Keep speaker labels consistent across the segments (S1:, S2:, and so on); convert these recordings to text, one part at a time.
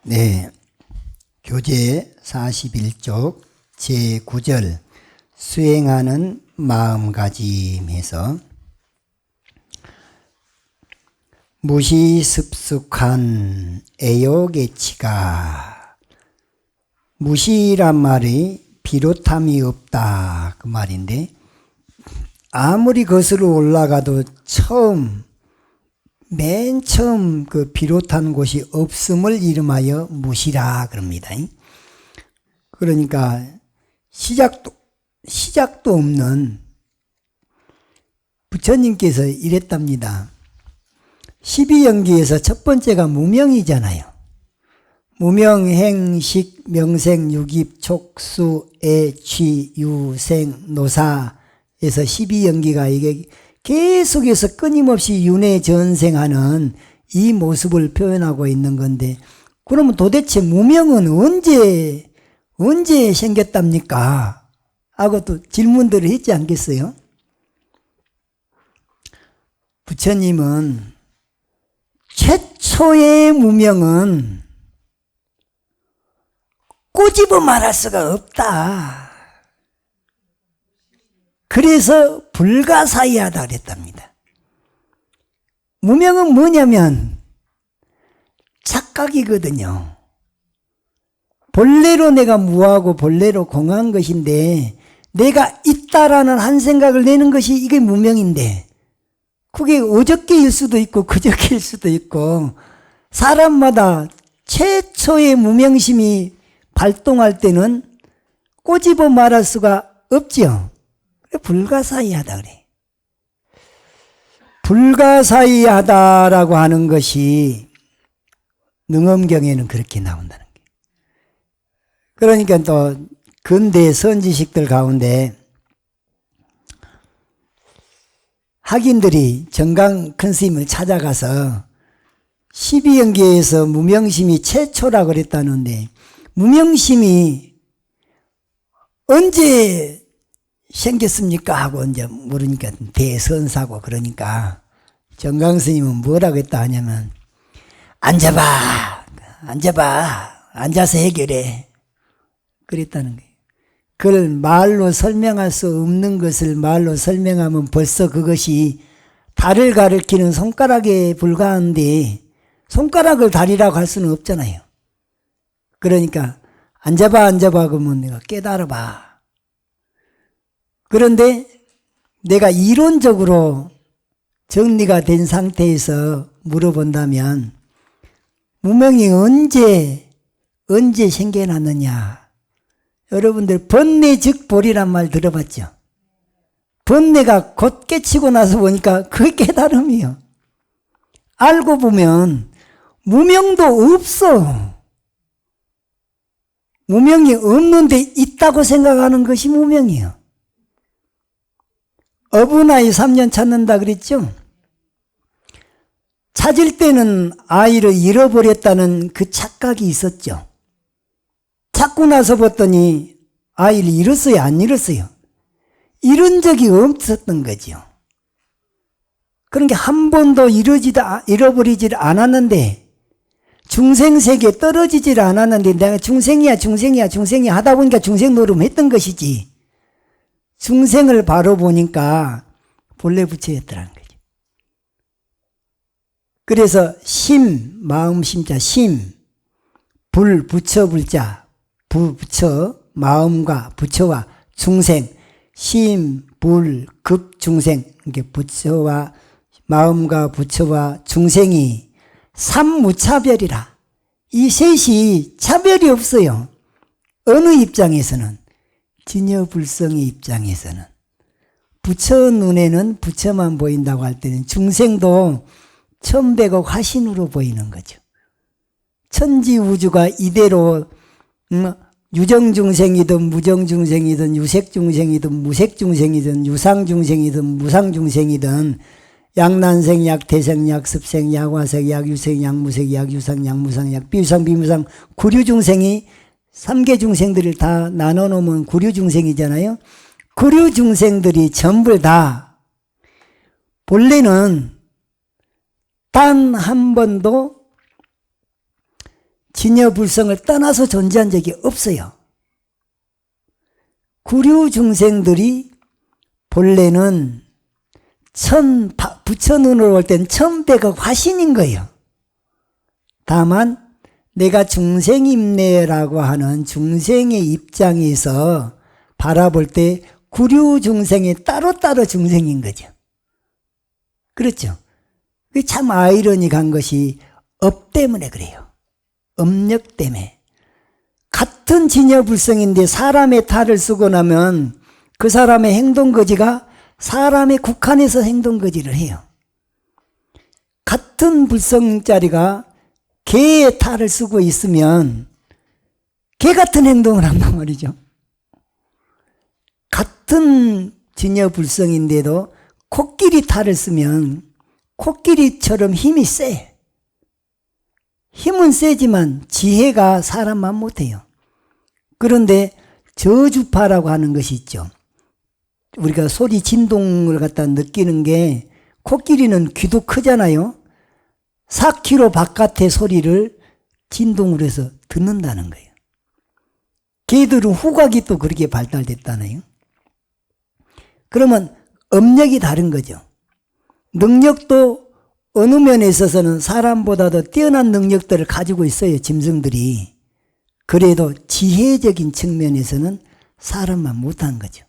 S1: 네, 교재 41쪽 제9절 수행하는 마음가짐에서 무시습숙한 애욕의치가, 무시란 말이 비롯함이 없다 그 말인데, 아무리 거슬러 올라가도 맨 처음 그 비롯한 곳이 없음을 이름하여 무시라 그럽니다. 그러니까 시작도 없는, 부처님께서 이랬답니다. 12연기에서 첫 번째가 무명이잖아요. 무명, 행식, 명생, 유깁, 촉수, 애, 취, 유, 생, 노사에서 12연기가 이게 계속해서 끊임없이 윤회 전생하는 이 모습을 표현하고 있는 건데, 그러면 도대체 무명은 언제 생겼답니까? 하고 또 질문들을 했지 않겠어요? 부처님은 최초의 무명은 꼬집어 말할 수가 없다. 그래서 불가사의하다 그랬답니다. 무명은 뭐냐면 착각이거든요. 본래로 내가 무하고 본래로 공한 것인데, 내가 있다라는 한 생각을 내는 것이 이게 무명인데, 그게 어저께일 수도 있고 그저께일 수도 있고, 사람마다 최초의 무명심이 발동할 때는 꼬집어 말할 수가 없지요. 불가사의하다 그래. 불가사의하다라고 하는 것이 능엄경에는 그렇게 나온다는 게. 그러니까 또 근대 선지식들 가운데 학인들이 정강 큰 스님을 찾아가서 12연계에서 무명심이 최초라고 그랬다는데, 무명심이 언제 생겼습니까? 하고 이제 물으니까 대선사고, 그러니까 정강 스님은 뭐라고 했다 하냐면, 앉아봐, 앉아서 해결해, 그랬다는 거예요. 그걸 말로 설명할 수 없는 것을 말로 설명하면 벌써 그것이 달을 가리키는 손가락에 불과한데, 손가락을 달이라고 할 수는 없잖아요. 그러니까 앉아봐 그러면 내가 깨달아봐. 그런데 내가 이론적으로 정리가 된 상태에서 물어본다면, 무명이 언제 생겨났느냐? 여러분들 번뇌즉볼이란 말 들어봤죠? 번뇌가 곧 깨치고 나서 보니까 그게 깨달음이요. 알고 보면 무명도 없어. 무명이 없는데 있다고 생각하는 것이 무명이에요. 어부나이 3년 찾는다 그랬죠? 찾을 때는 아이를 잃어버렸다는 그 착각이 있었죠. 찾고 나서 봤더니 아이를 잃었어요, 안 잃었어요? 잃은 적이 없었던 거죠. 그런 게 한 번도 잃어버리질 않았는데, 중생세계에 떨어지질 않았는데, 내가 중생이야 하다 보니까 중생 노름했던 것이지, 중생을 바로 보니까 본래 부처였더라는 거죠. 그래서 마음 심자, 불, 부처 불자, 부처, 마음과 부처와 중생, 불, 급, 중생, 이게 부처와 마음과 부처와 중생이 삼무차별이라. 이 셋이 차별이 없어요. 어느 입장에서는, 진여불성의 입장에서는, 부처 눈에는 부처만 보인다고 할 때는 중생도 천백억 화신으로 보이는 거죠. 천지우주가 이대로 유정중생이든 무정중생이든 유색중생이든 무색중생이든 유상중생이든 무상중생이든 약난생, 약태생, 약습생, 약화생, 약유생, 약무생, 약유상, 약무상, 약비유상, 비무상, 구류중생이 3개 중생들을 다 나눠놓으면 구류중생이잖아요. 구류중생들이 전부 다 본래는 단 한 번도 진여불성을 떠나서 존재한 적이 없어요. 구류 중생들이 본래는 부처 눈으로 볼 땐 1000배가 화신인 거예요. 다만 내가 중생임내라고 하는 중생의 입장에서 바라볼 때 구류 중생이 따로따로 중생인 거죠. 그렇죠. 그게 참 아이러니한 것이 업 때문에 그래요. 업력 때문에. 같은 진여불성인데 사람의 탈을 쓰고 나면 그 사람의 행동거지가 사람의 국한에서 행동거지를 해요. 같은 불성자리가 개의 탈을 쓰고 있으면 개 같은 행동을 한단 말이죠. 같은 진여불성인데도 코끼리 탈을 쓰면 코끼리처럼 힘이 세. 힘은 세지만 지혜가 사람만 못해요. 그런데 저주파라고 하는 것이 있죠. 우리가 소리 진동을 갖다 느끼는 게 코끼리는 귀도 크잖아요. 4km 바깥의 소리를 진동으로 해서 듣는다는 거예요. 개들은 후각이 또 그렇게 발달됐다네요. 그러면 업력이 다른 거죠. 능력도 어느 면에 있어서는 사람보다도 뛰어난 능력들을 가지고 있어요. 짐승들이. 그래도 지혜적인 측면에서는 사람만 못한 거죠.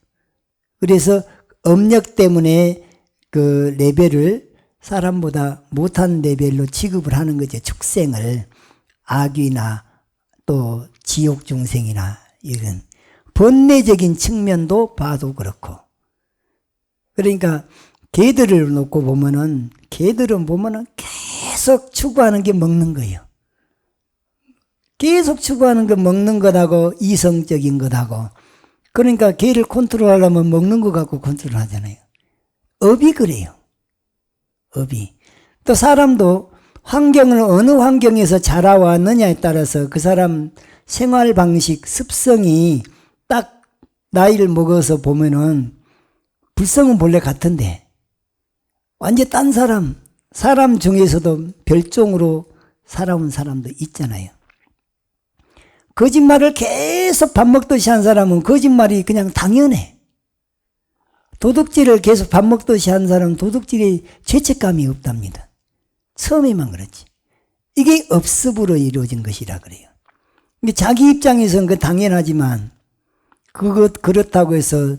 S1: 그래서 업력 때문에 그 레벨을 사람보다 못한 레벨로 취급을 하는 거죠. 축생을. 악귀나 또 지옥 중생이나 이런 번뇌적인 측면도 봐도 그렇고. 그러니까 개들을 놓고 보면은 개들은 보면은 계속 추구하는 게 먹는 거예요. 계속 추구하는 게 먹는 것하고 이성적인 것하고. 그러니까 개를 컨트롤하려면 먹는 것 갖고 컨트롤하잖아요. 업이 그래요. 업이. 또 사람도 환경을 어느 환경에서 자라왔느냐에 따라서 그 사람 생활 방식, 습성이 딱 나이를 먹어서 보면은 불성은 본래 같은데 완전 딴 사람 중에서도 별종으로 살아온 사람도 있잖아요. 거짓말을 계속 밥 먹듯이 한 사람은 거짓말이 그냥 당연해. 도둑질을 계속 밥 먹듯이 한 사람은 도둑질에 죄책감이 없답니다. 처음에만 그렇지. 이게 업습으로 이루어진 것이라 그래요. 자기 입장에서는 그 당연하지만 그렇다고 해서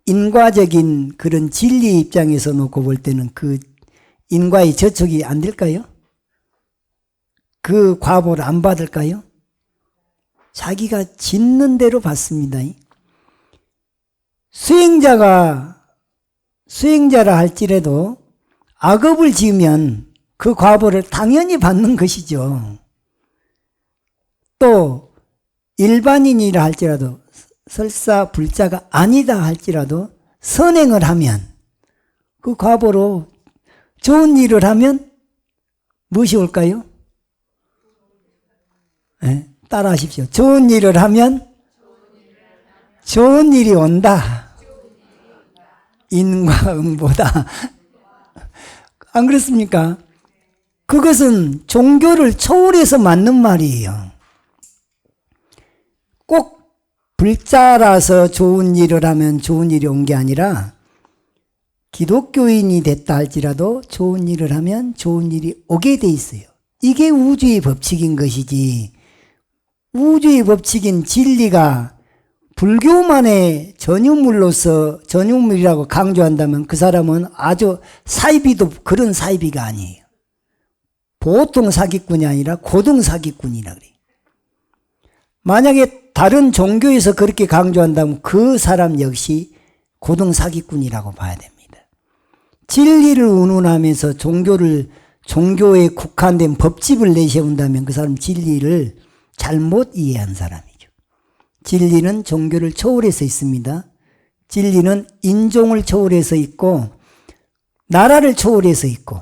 S1: 인과적인 그런 진리 입장에서 놓고 볼 때는 그 인과의 저촉이 안 될까요? 그 과보를 안 받을까요? 자기가 짓는 대로 받습니다. 수행자라 할지라도 악업을 지으면 그 과보를 당연히 받는 것이죠. 또 일반인이라 할지라도 설사 불자가 아니다 할지라도 선행을 하면 그 과보로 좋은 일을 하면 무엇이 올까요? 네? 따라 하십시오. 좋은 일을 하면 좋은 일이 온다. 인과응보다. 안 그렇습니까? 그것은 종교를 초월해서 맞는 말이에요. 꼭 불자라서 좋은 일을 하면 좋은 일이 온 게 아니라 기독교인이 됐다 할지라도 좋은 일을 하면 좋은 일이 오게 돼 있어요. 이게 우주의 법칙인 것이지, 우주의 법칙인 진리가 불교만의 전유물로서 전유물이라고 강조한다면 그 사람은 아주 사이비도 그런 사이비가 아니에요. 보통 사기꾼이 아니라 고등 사기꾼이라 그래요. 만약에 다른 종교에서 그렇게 강조한다면 그 사람 역시 고등 사기꾼이라고 봐야 됩니다. 진리를 운운하면서 종교에 국한된 법집을 내세운다면 그 사람 진리를 잘못 이해한 사람이죠. 진리는 종교를 초월해서 있습니다. 진리는 인종을 초월해서 있고 나라를 초월해서 있고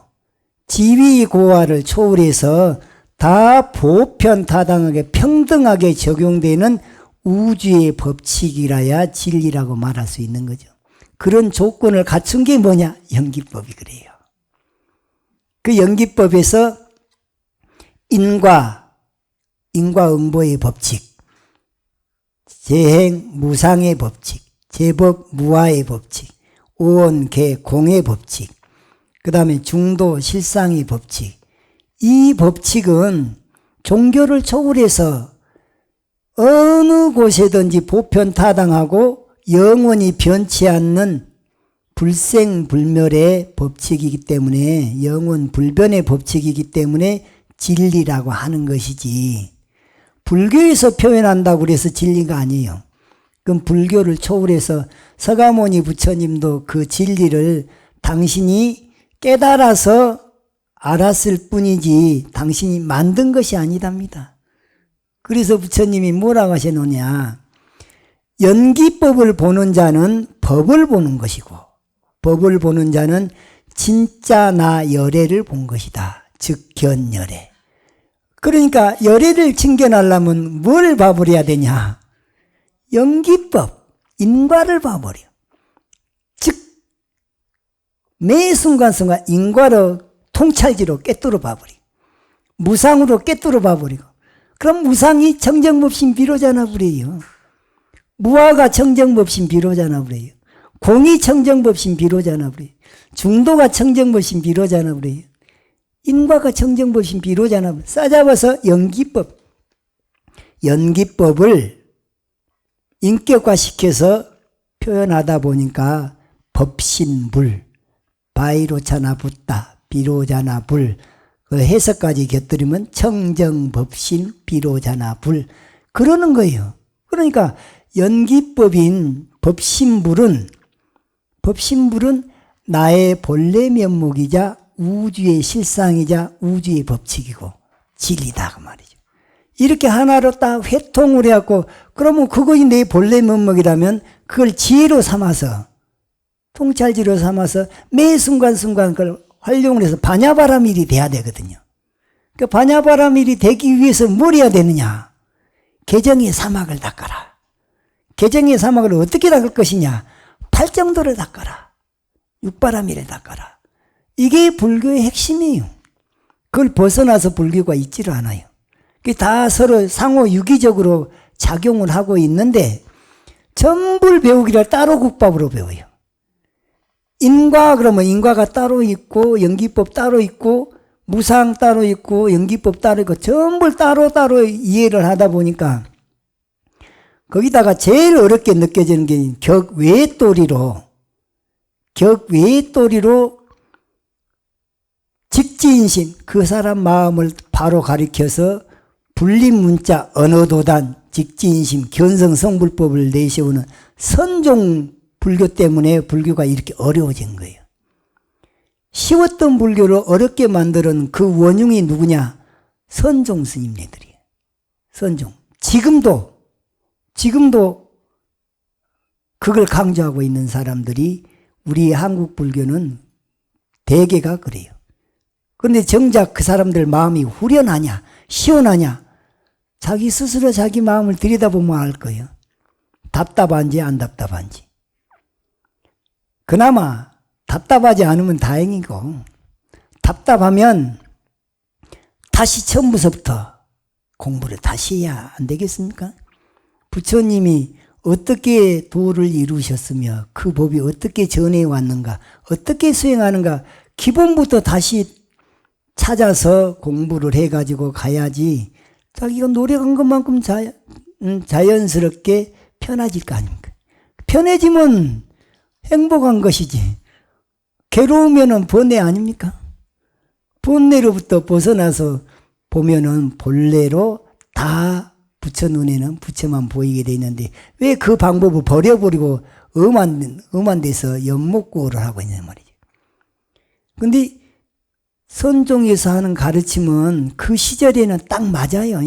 S1: 지위고하를 초월해서 다 보편타당하게 평등하게 적용되는 우주의 법칙이라야 진리라고 말할 수 있는 거죠. 그런 조건을 갖춘 게 뭐냐? 연기법이 그래요. 그 연기법에서 인과응보의 법칙, 재행 무상의 법칙, 제법 무아의 법칙, 오온계 공의 법칙, 그 다음에 중도 실상의 법칙. 이 법칙은 종교를 초월해서 어느 곳에든지 보편타당하고 영원히 변치 않는 불생불멸의 법칙이기 때문에, 영원 불변의 법칙이기 때문에 진리라고 하는 것이지, 불교에서 표현한다고 그래서 진리가 아니에요. 그럼 불교를 초월해서 서가모니 부처님도 그 진리를 당신이 깨달아서 알았을 뿐이지 당신이 만든 것이 아니답니다. 그래서 부처님이 뭐라고 하셨느냐, 연기법을 보는 자는 법을 보는 것이고, 법을 보는 자는 진짜 나 열애를 본 것이다. 즉 견열애. 그러니까 열애를 증견하려면 뭘 봐버려야 되냐, 연기법, 인과를 봐버려. 즉 매 순간순간 인과로 통찰지로 꿰뚫어 봐버려. 무상으로 꿰뚫어 봐버리고, 그럼 무상이 청정법신 비로자나 버려요. 무아가 청정법신 비로자나 버려요. 공이 청정법신 비로자나 버려요. 중도가 청정법신 비로자나 버려요. 인과가 청정법신 비로자나 버려요. 싸잡아서 연기법을 인격화시켜서 표현하다 보니까 법신불, 바이로차나 붓다, 비로자나 불, 그 해석까지 곁들이면 청정법신 비로자나 불, 그러는 거예요. 그러니까 연기법인 법신불은 나의 본래 면목이자 우주의 실상이자 우주의 법칙이고 진리다 그 말이죠. 이렇게 하나로 딱 회통을 해갖고, 그러면 그것이 내 본래 면목이라면 그걸 지혜로 삼아서, 통찰지로 삼아서 매 순간순간 그걸 활용을 해서 반야바라밀이 돼야 되거든요. 그 반야바라밀이 되기 위해서 뭘 해야 되느냐, 개정의 사막을 닦아라. 개정의 사막을 어떻게 닦을 것이냐, 팔정도를 닦아라, 육바라밀을 닦아라. 이게 불교의 핵심이에요. 그걸 벗어나서 불교가 있지를 않아요. 그게 다 서로 상호 유기적으로 작용을 하고 있는데, 전부를 배우기를 따로 국밥으로 배워요. 인과 그러면 인과가 따로 있고, 연기법 따로 있고, 무상 따로 있고, 연기법 따로 있고, 전부 따로 이해를 하다 보니까, 거기다가 제일 어렵게 느껴지는 게 격외도리로 직지인심, 그 사람 마음을 바로 가리켜서 불림문자 언어도단 직지인심 견성성불법을 내세우는 선종 불교 때문에 불교가 이렇게 어려워진 거예요. 쉬웠던 불교를 어렵게 만드는 그 원흉이 누구냐? 선종 스님네들이에요. 선종. 지금도 그걸 강조하고 있는 사람들이 우리 한국 불교는 대개가 그래요. 그런데 정작 그 사람들 마음이 후련하냐, 시원하냐, 자기 스스로 자기 마음을 들여다보면 알 거예요. 답답한지 안 답답한지. 그나마 답답하지 않으면 다행이고, 답답하면 다시 처음부터 공부를 다시 해야 안 되겠습니까? 부처님이 어떻게 도를 이루셨으며 그 법이 어떻게 전해 왔는가, 어떻게 수행하는가, 기본부터 다시 찾아서 공부를 해가지고 가야지 자기가 노력한 것만큼 자연스럽게 편해질 거 아닙니까? 편해지면 행복한 것이지, 괴로우면은 번뇌 아닙니까? 번뇌로부터 벗어나서 보면은 본래로 다 부처 눈에는 부처만 보이게 돼 있는데, 왜 그 방법을 버려버리고 엄한 데서 연목구호를 하고 있냐 말이죠. 근데 선종에서 하는 가르침은 그 시절에는 딱 맞아요.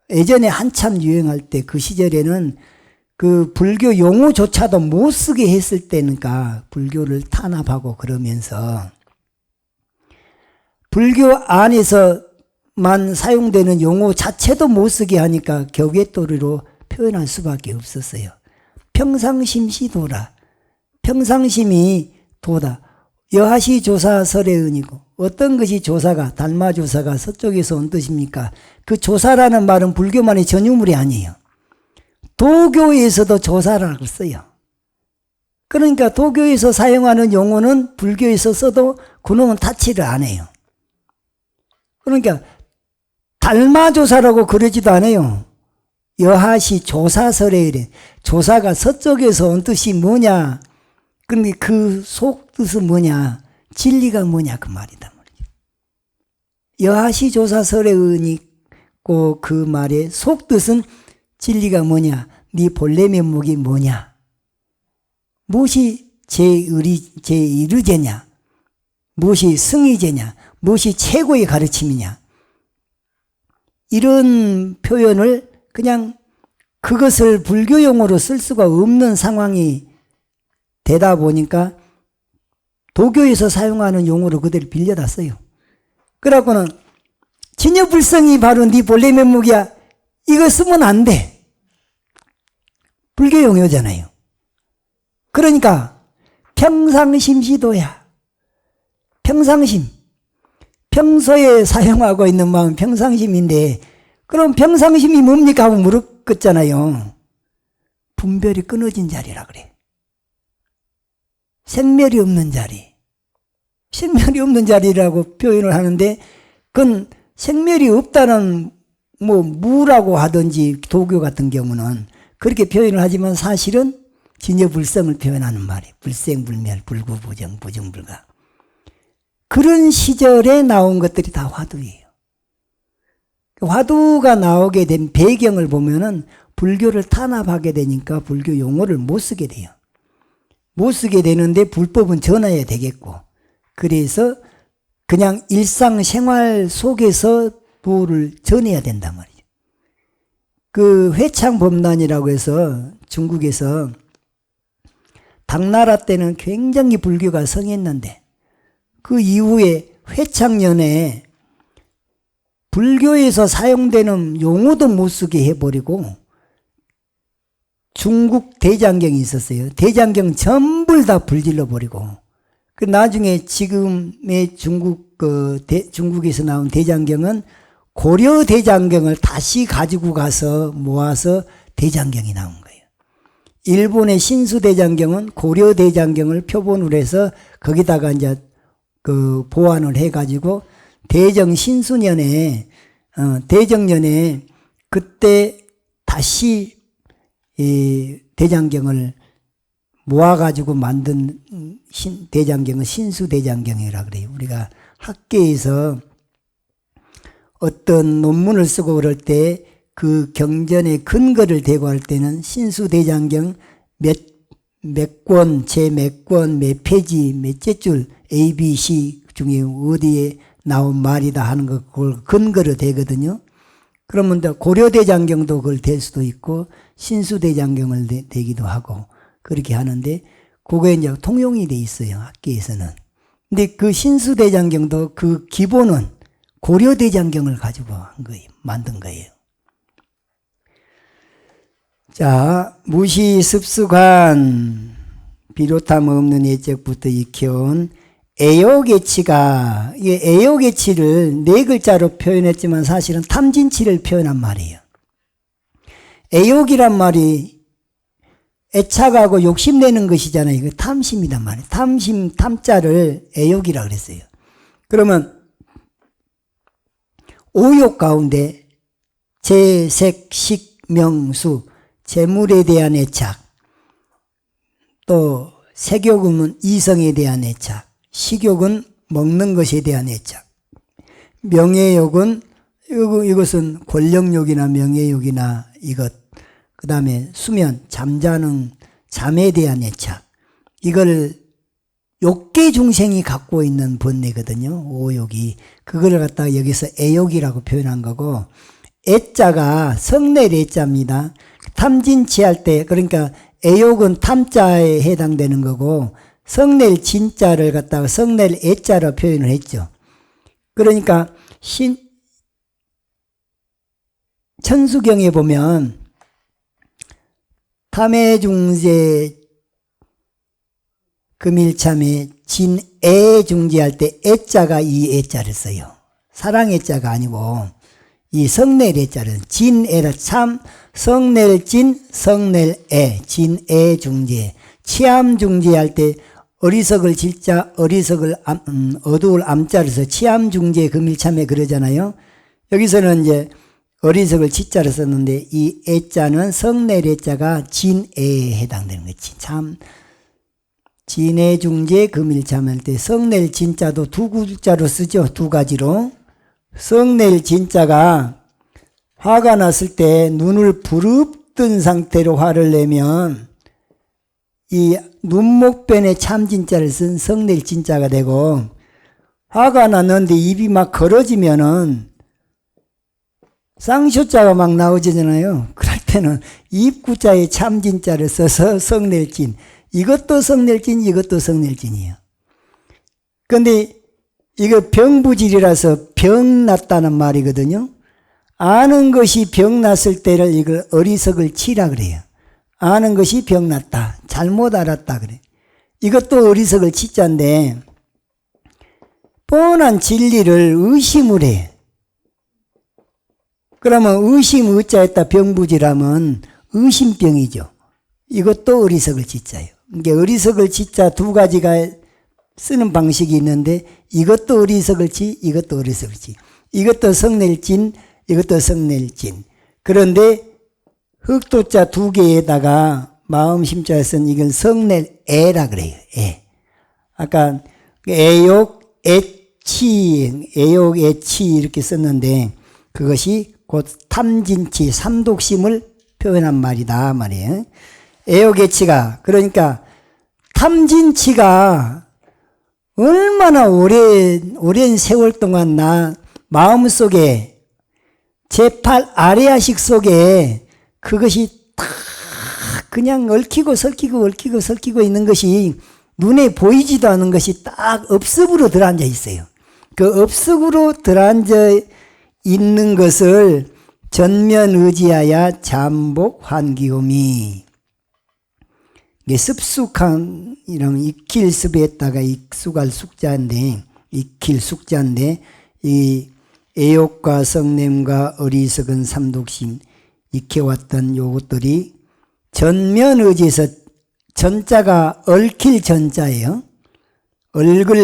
S1: 예전에 한참 유행할 때 그 시절에는 그 불교 용어조차도 못 쓰게 했을 때니까, 불교를 탄압하고 그러면서 불교 안에서만 사용되는 용어 자체도 못 쓰게 하니까 격외도리로 표현할 수밖에 없었어요. 평상심시 도라. 평상심이 도다. 여하시 조사 설의 은이고, 어떤 것이 조사가, 달마조사가 서쪽에서 온 뜻입니까? 그 조사라는 말은 불교만의 전유물이 아니에요. 도교에서도 조사라고 써요. 그러니까 도교에서 사용하는 용어는 불교에서 써도 그놈은 타치를 안 해요. 그러니까 달마조사라고 그러지도 않아요. 여하시 조사설에 이래. 조사가 서쪽에서 온 뜻이 뭐냐? 근데 그 속뜻은 뭐냐? 진리가 뭐냐? 그 말이다. 여하시 조사설에 의니고 그 말의 속뜻은 진리가 뭐냐? 네 본래 면목이 뭐냐? 무엇이 제1의제냐? 무엇이 승의제냐? 무엇이 최고의 가르침이냐? 이런 표현을 그냥 그것을 불교용어로 쓸 수가 없는 상황이 되다 보니까 도교에서 사용하는 용어로 그대로 빌려다 써요. 그래갖고는 진여불성이 바로 네 본래 면목이야. 이거 쓰면 안 돼. 불교 용어잖아요. 그러니까 평상심시도야. 평상심. 평소에 사용하고 있는 마음은 평상심인데 그럼 평상심이 뭡니까 하고 물었겠잖아요. 분별이 끊어진 자리라 그래. 생멸이 없는 자리. 생멸이 없는 자리라고 표현을 하는데 그건 생멸이 없다는 무라고 하든지 도교 같은 경우는 그렇게 표현을 하지만 사실은 진여불성을 표현하는 말이에요. 불생불멸, 불구부정, 부정불가. 그런 시절에 나온 것들이 다 화두예요. 화두가 나오게 된 배경을 보면은 불교를 탄압하게 되니까 불교 용어를 못 쓰게 돼요. 못 쓰게 되는데 불법은 전해야 되겠고, 그래서 그냥 일상생활 속에서 부를 전해야 된단 말이죠. 그 회창법난이라고 해서 중국에서 당나라 때는 굉장히 불교가 성했는데 그 이후에 회창년에 불교에서 사용되는 용어도 못 쓰게 해버리고 중국 대장경이 있었어요. 대장경 전부 다 불질러 버리고 그 나중에 지금의 중국에서 나온 대장경은 고려 대장경을 다시 가지고 가서 모아서 대장경이 나온 거예요. 일본의 신수 대장경은 고려 대장경을 표본으로 해서 거기다가 이제 그 보완을 해가지고 대정 신수년에 대정년에 그때 다시 이 대장경을 모아가지고 만든 대장경은 신수대장경이라 그래요. 우리가 학계에서 어떤 논문을 쓰고 그럴 때 그 경전의 근거를 대고 할 때는 신수대장경 몇 권, 몇 권, 몇 페이지, 몇째 줄 A, B, C 중에 어디에 나온 말이다 하는 거 그걸 근거로 대거든요. 그러면 고려대장경도 그걸 댈 수도 있고 신수대장경을 대기도 하고 그렇게 하는데 그거에 이제 통용이 돼 있어요. 학계에서는. 근데 그 신수대장경도 그 기본은 고려대장경을 가지고 한 거예요. 만든 거예요. 자, 무시습수관 비롯함 없는 예적부터 익혀온 애욕의치가, 이게 애욕의치를 네 글자로 표현했지만 사실은 탐진치를 표현한 말이에요. 애욕이란 말이 애착하고 욕심내는 것이잖아요. 그 탐심이란 말이에요. 탐자를 애욕이라 그랬어요. 그러면 오욕 가운데 재, 색, 식, 명, 수, 재물에 대한 애착, 또 색욕은 이성에 대한 애착, 식욕은 먹는 것에 대한 애착, 명예욕은 이것은 권력욕이나 명예욕이나 이것, 그 다음에 수면, 잠자는 잠에 대한 애착, 이걸 욕계 중생이 갖고 있는 번뇌거든요. 오욕이. 그걸 갖다가 여기서 애욕이라고 표현한 거고, 애자가 성낼 애자입니다. 탐진치할 때, 그러니까 애욕은 탐자에 해당되는 거고 성낼 진자를 갖다가 성낼 애자로 표현을 했죠. 그러니까 천수경에 보면 탐해중세 금일참에 진애 중지할 때 애자가 이 애자를 써요. 사랑애자가 아니고 이 성낼애자를 진애라 참 성낼진 성낼애 진애 중지 치암 중지할 때 어리석을 질자 어리석을 어두울 암자를 써 치암 중지에 금일참에 그러잖아요. 여기서는 이제 어리석을 치자를 썼는데 이 애자는 성낼애자가 진애에 해당되는 거지. 참 진애 중재 금일참할 때 성낼 진자도 두 글자로 쓰죠. 두 가지로. 성낼 진자가 화가 났을 때 눈을 부릅뜬 상태로 화를 내면 이 눈목변에 참진자를 쓴 성낼 진자가 되고, 화가 났는데 입이 막 걸어지면은 쌍쇼자가 막 나오잖아요. 그럴 때는 입구자에 참진자를 써서 성낼진. 이것도 성낼진, 이것도 성낼진이에요. 근데 이거 병부질이라서 병 났다는 말이거든요. 아는 것이 병 났을 때를 이걸 어리석을 치라 그래요. 아는 것이 병 났다. 잘못 알았다 그래. 이것도 어리석을 치자인데 뻔한 진리를 의심을 해. 그러면 의심 의자에다 병부질하면 의심병이죠. 이것도 어리석을 치자예요. 이게 어리석을 치자 두 가지가 쓰는 방식이 있는데 이것도 어리석을 치, 이것도 어리석을 치. 이것도 성낼진, 이것도 성낼진. 그런데 흑도자 두 개에다가 마음심자에 쓴 이건 성낼애라 그래요. 애. 아까 애욕, 애치, 애욕, 애치 이렇게 썼는데 그것이 곧 탐진치, 삼독심을 표현한 말이다 말이에요. 애욕, 애치가 그러니까 탐진치가 얼마나 오랜 세월 동안 나 마음속에 제8 아레아식 속에 그것이 다 그냥 얽히고 설키고 있는 것이 눈에 보이지도 않는 것이 딱 업습으로 들어앉아 있어요. 그 업습으로 들어앉아 있는 것을 전면 의지하여 잠복 환기오미. 이게 습숙한 이러면 익힐 습에다가 익숙할 숙자인데 익힐 숙자인데 이 애욕과 성냄과 어리석은 삼독심 익혀왔던 요것들이 전면 의지에서 전자가 얽힐 전자예요. 얽을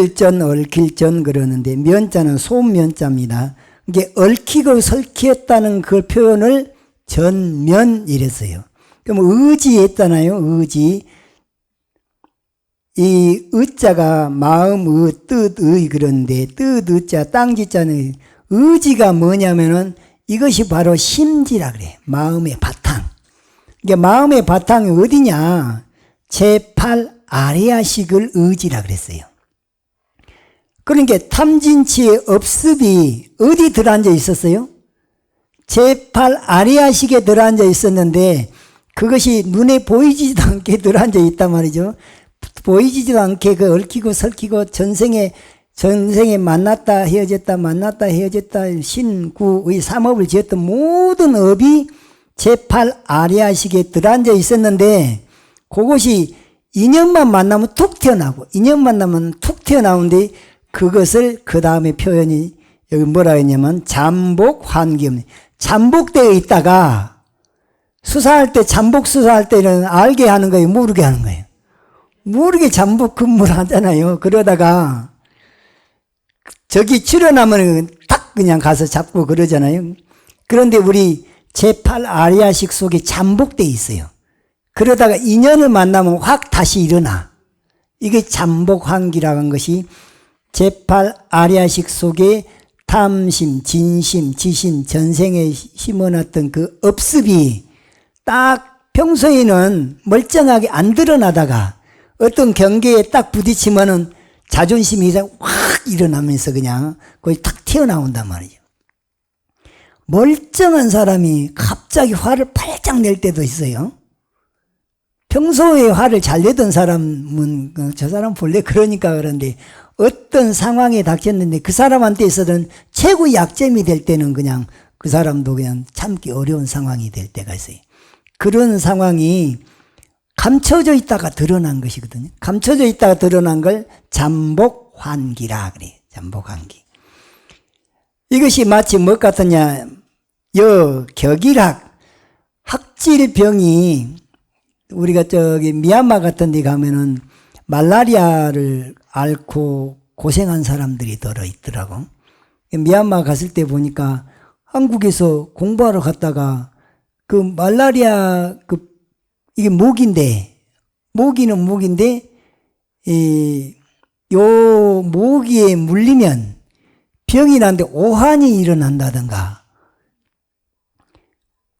S1: 얽힐 전 그러는데 면자는 소면자입니다. 이게 얽히고 설키었다는 그 표현을 전면 이랬어요. 그럼 의지했잖아요. 의지. 이 의자가 마음의 뜻의 그런데 뜻의자 땅지자는 의지가 뭐냐면은 이것이 바로 심지라 그래. 마음의 바탕. 이게 마음의 바탕이 어디냐? 제8 아리아식을 의지라 그랬어요. 그러니까 탐진치의 업습이 어디 들어앉아 있었어요? 제8 아리아식에 들어앉아 있었는데 그것이 눈에 보이지도 않게 들어앉아 있단 말이죠. 보이지도 않게 그 얽히고 설키고 전생에 만났다 헤어졌다 신구의 삼업을 지었던 모든 업이 제8 아리아식에 들어앉아 있었는데 그것이 인연만 만나면 툭 튀어나오고 인연만 만나면 툭 튀어나오는데 그것을 그 다음에 표현이 여기 뭐라 했냐면 잠복 환기음. 잠복되어 있다가 수사할 때 잠복 수사할 때는 알게 하는 거예요, 모르게 하는 거예요. 모르게 잠복 근무를 하잖아요. 그러다가 저기 출연하면 딱 그냥 가서 잡고 그러잖아요. 그런데 우리 제8 아리아식 속에 잠복되어 있어요. 그러다가 인연을 만나면 확 다시 일어나. 이게 잠복 환기라고 한 것이 제8 아리아식 속에 탐심, 진심, 지심, 전생에 심어놨던 그 업습이 딱 평소에는 멀쩡하게 안 드러나다가 어떤 경계에 딱 부딪히면은 자존심이 확 일어나면서 그냥 거의 탁 튀어나온단 말이죠. 멀쩡한 사람이 갑자기 화를 팔짝 낼 때도 있어요. 평소에 화를 잘 내던 사람은 저 사람 본래 그러니까 그런데 어떤 상황에 닥쳤는데 그 사람한테 있어서는 최고의 약점이 될 때는 그냥 그 사람도 그냥 참기 어려운 상황이 될 때가 있어요. 그런 상황이 감춰져 있다가 드러난 것이거든요. 감춰져 있다가 드러난 걸 잠복환기라 그래요. 잠복환기. 이것이 마치 뭐 같으냐, 격일학, 학질병이, 우리가 저기 미얀마 같은 데 가면은 말라리아를 앓고 고생한 사람들이 들어있더라고. 미얀마 갔을 때 보니까 한국에서 공부하러 갔다가 그 말라리아 이게 모기인데 요 모기에 물리면 병이 나는데 오한이 일어난다든가,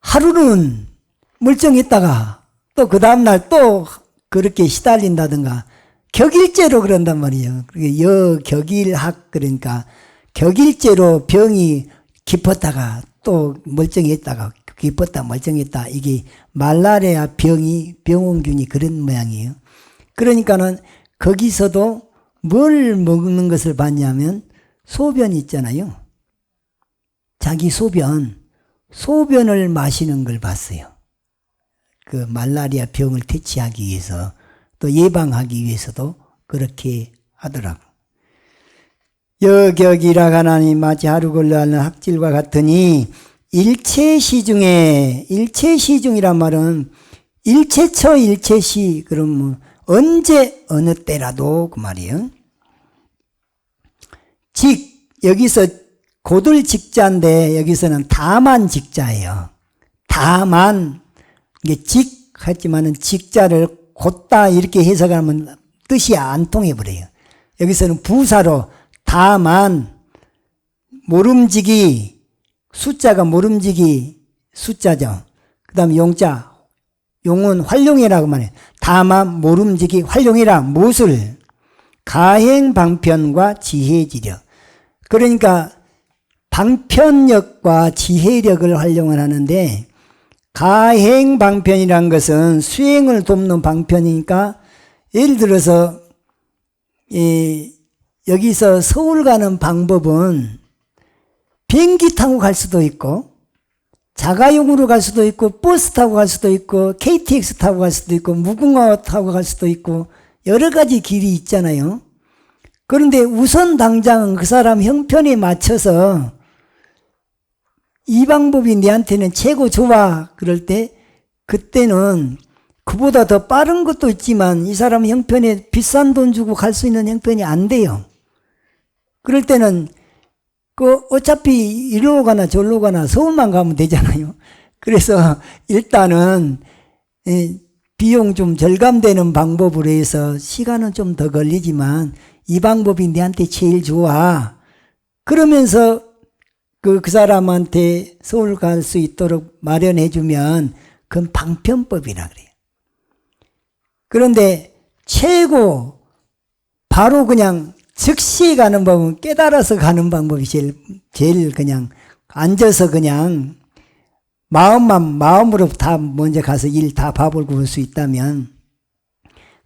S1: 하루는 멀쩡했다가 또 그 다음날 또 그렇게 시달린다든가, 격일제로 그런단 말이에요. 여격일학, 그러니까 격일제로 병이 깊었다가 또 멀쩡했다가 깊었다 멀쩡했다, 이게 말라리아 병원균이 그런 모양이에요. 그러니까는 거기서도 뭘 먹는 것을 봤냐면 소변 있잖아요. 자기 소변을 마시는 걸 봤어요. 그 말라리아 병을 퇴치하기 위해서, 또 예방하기 위해서도 그렇게 하더라고. 여격이라 하나니 마치 하루 걸러하는 학질과 같으니, 일체시중이란 말은 일체처 일체시, 그럼 언제 어느 때라도 그 말이에요. 여기서 고들 직자인데 여기서는 다만 직자예요. 다만, 이게 하지만은 직자를 곧다 이렇게 해석하면 뜻이 안 통해버려요. 여기서는 부사로 다만, 모름지기, 숫자가 모름지기 숫자죠. 그 다음에 용은 활용이라고 말해요. 다만 모름지기 활용이라, 무엇을? 가행방편과 지혜지력. 그러니까 방편력과 지혜력을 활용을 하는데, 가행방편이란 것은 수행을 돕는 방편이니까, 예를 들어서 여기서 서울 가는 방법은 비행기 타고 갈 수도 있고, 자가용으로 갈 수도 있고, 버스 타고 갈 수도 있고, KTX 타고 갈 수도 있고, 무궁화 타고 갈 수도 있고, 여러 가지 길이 있잖아요. 그런데 우선 당장 그 사람 형편에 맞춰서 이 방법이 내한테는 최고 좋아, 그럴 때, 그때는 그보다 더 빠른 것도 있지만 이 사람 형편에 비싼 돈 주고 갈 수 있는 형편이 안 돼요. 그럴 때는 어차피 이리로 가나 저리로 가나 서울만 가면 되잖아요. 그래서 일단은 비용 좀 절감되는 방법으로 해서 시간은 좀 더 걸리지만 이 방법이 내한테 제일 좋아. 그러면서 그 사람한테 서울 갈 수 있도록 마련해주면 그건 방편법이라 그래요. 그런데 최고 바로 그냥 즉시 가는 법은 깨달아서 가는 방법이 제일 그냥 앉아서 그냥 마음으로 다 먼저 가서 일 다 밥을 구울 수 있다면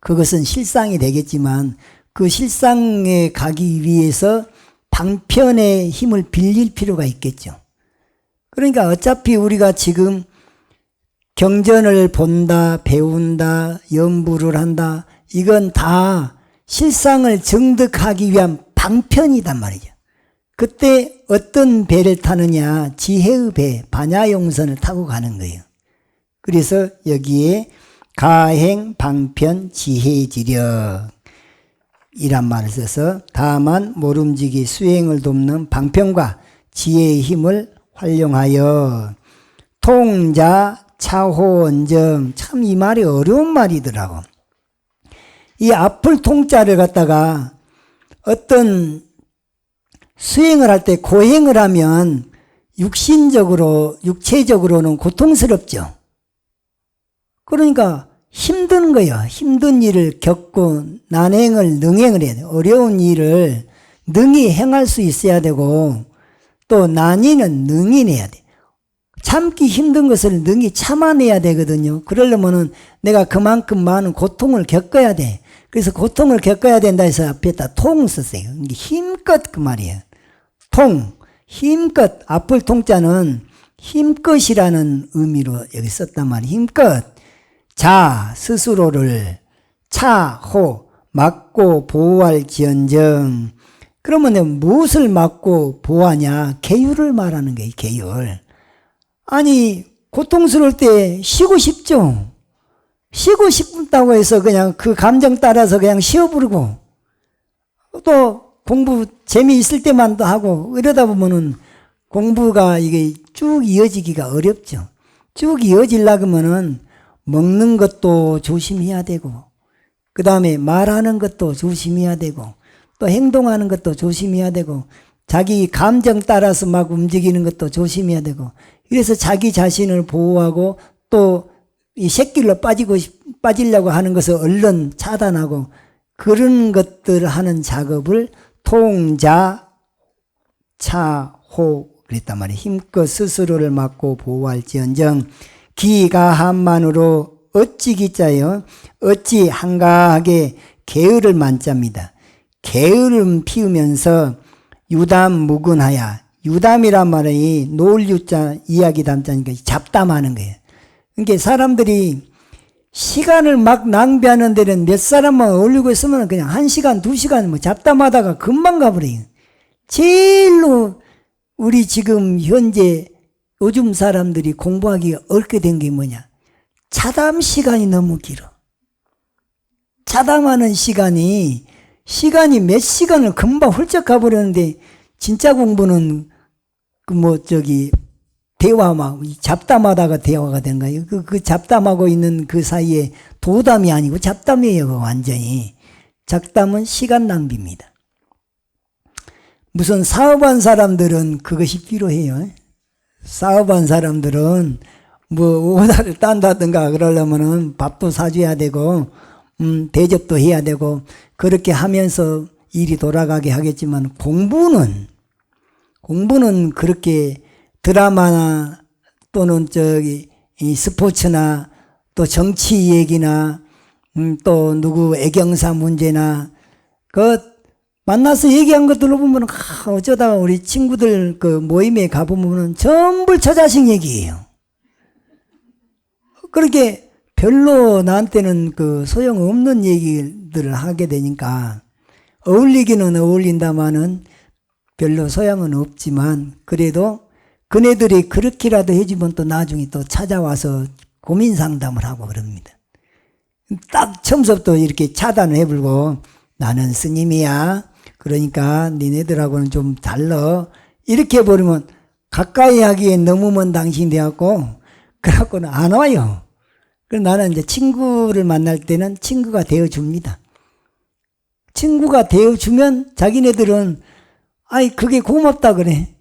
S1: 그것은 실상이 되겠지만, 그 실상에 가기 위해서 방편의 힘을 빌릴 필요가 있겠죠. 그러니까 어차피 우리가 지금 경전을 본다, 배운다, 연부를 한다, 이건 다 실상을 정득하기 위한 방편이단 말이죠. 그때 어떤 배를 타느냐, 지혜의 배, 반야용선을 타고 가는 거예요. 그래서 여기에 가행, 방편, 지혜지력 이란 말을 써서 다만 모름지기 수행을 돕는 방편과 지혜의 힘을 활용하여 통자 차호언정, 참 이 말이 어려운 말이더라고. 이 앞을 통자를 갖다가 어떤 수행을 할 때 고행을 하면 육체적으로는 고통스럽죠. 그러니까 힘든 거예요. 힘든 일을 겪고 난행을 능행을 해야 돼요. 어려운 일을 능히 행할 수 있어야 되고, 또 난이는 능인해야 돼. 참기 힘든 것을 능히 참아내야 되거든요. 그러려면은 내가 그만큼 많은 고통을 겪어야 돼. 그래서 고통을 겪어야 된다 해서 앞에다 통 썼어요. 힘껏 그 말이에요. 힘껏. 앞을 통자는 힘껏이라는 의미로 여기 썼단 말이에요. 힘껏. 자 스스로를 차호 막고 보호할지언정. 그러면 무엇을 막고 보호하냐? 계율을 말하는 거예요. 계율. 아니 고통스러울 때 쉬고 싶죠. 쉬고 싶다고 해서 그냥 그 감정 따라서 그냥 쉬어부르고 또 공부 재미있을 때만 또 하고 이러다 보면은 공부가 이게 쭉 이어지기가 어렵죠. 쭉 이어지려고 하면은 먹는 것도 조심해야 되고 그 다음에 말하는 것도 조심해야 되고 또 행동하는 것도 조심해야 되고 자기 감정 따라서 막 움직이는 것도 조심해야 되고 그래서 자기 자신을 보호하고 또 이 새길로 빠지려고 하는 것을 얼른 차단하고 그런 것들을 하는 작업을 통자 차호 그랬단 말이에요. 힘껏 스스로를 막고 보호할지언정 기가 한만으로 어찌 기자요 어찌 한가하게 게으를 만자입니다. 게으름 피우면서 유담무근하야. 유담이란 말이 놓을 유자 이야기 담자니까 잡담하는 거예요. 그러니까 사람들이 시간을 막 낭비하는 데는 몇 사람만 어울리고 있으면 그냥 1시간, 2시간 뭐 잡담하다가 금방 가버려요. 제일로 우리 지금 현재 요즘 사람들이 공부하기 어렵게 된 게 뭐냐? 차담 시간이 너무 길어. 차담하는 시간이 몇 시간을 금방 훌쩍 가버렸는데 진짜 공부는 대화 막 잡담하다가 대화가 되는 거예요. 그 잡담하고 있는 그 사이에 도담이 아니고 잡담이에요. 완전히. 잡담은 시간 낭비입니다. 무슨 사업한 사람들은 그것이 필요해요. 사업한 사람들은 오다를 딴다든가 그러려면은 밥도 사줘야 되고 대접도 해야 되고 그렇게 하면서 일이 돌아가게 하겠지만 공부는 그렇게 드라마나 또는 이 스포츠나 또 정치 얘기나 또 누구 애경사 문제나 만나서 얘기한 것들로 보면 어쩌다가 우리 친구들 그 모임에 가보면 전부 저 자식 얘기예요. 그렇게 별로 나한테는 소용없는 얘기들을 하게 되니까 어울리기는 어울린다마는 별로 소양은 없지만 그래도 그네들이 그렇게라도 해주면 또 나중에 또 찾아와서 고민 상담을 하고 그럽니다. 딱 처음부터 이렇게 차단을 해불고 나는 스님이야. 그러니까 니네들하고는 좀 달라. 이렇게 해버리면 가까이 하기엔 너무 먼 당신이 되었고 그래갖고는 안 와요. 그래서 나는 이제 친구를 만날 때는 친구가 되어줍니다. 친구가 되어주면 자기네들은 그게 고맙다 그래.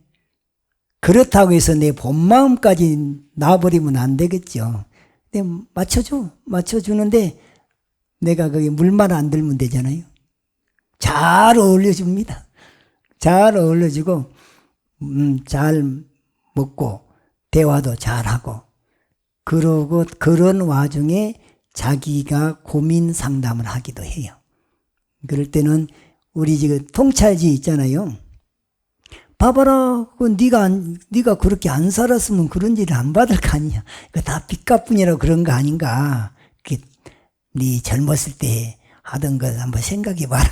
S1: 그렇다고 해서 내 본 마음까지 놔버리면 안 되겠죠. 근데 맞춰주는데 내가 거기 물만 안 들면 되잖아요. 잘 어울려줍니다. 잘 어울려주고 잘 먹고 대화도 잘하고 그러고 그런 와중에 자기가 고민 상담을 하기도 해요. 그럴 때는 우리 지금 통찰지 있잖아요. 봐봐라, 네가 그렇게 안 살았으면 그런 일을 안 받을 거 아니야. 그 다 빚갚으니라 그런 거 아닌가. 네 젊었을 때 하던 거 한번 생각해봐라.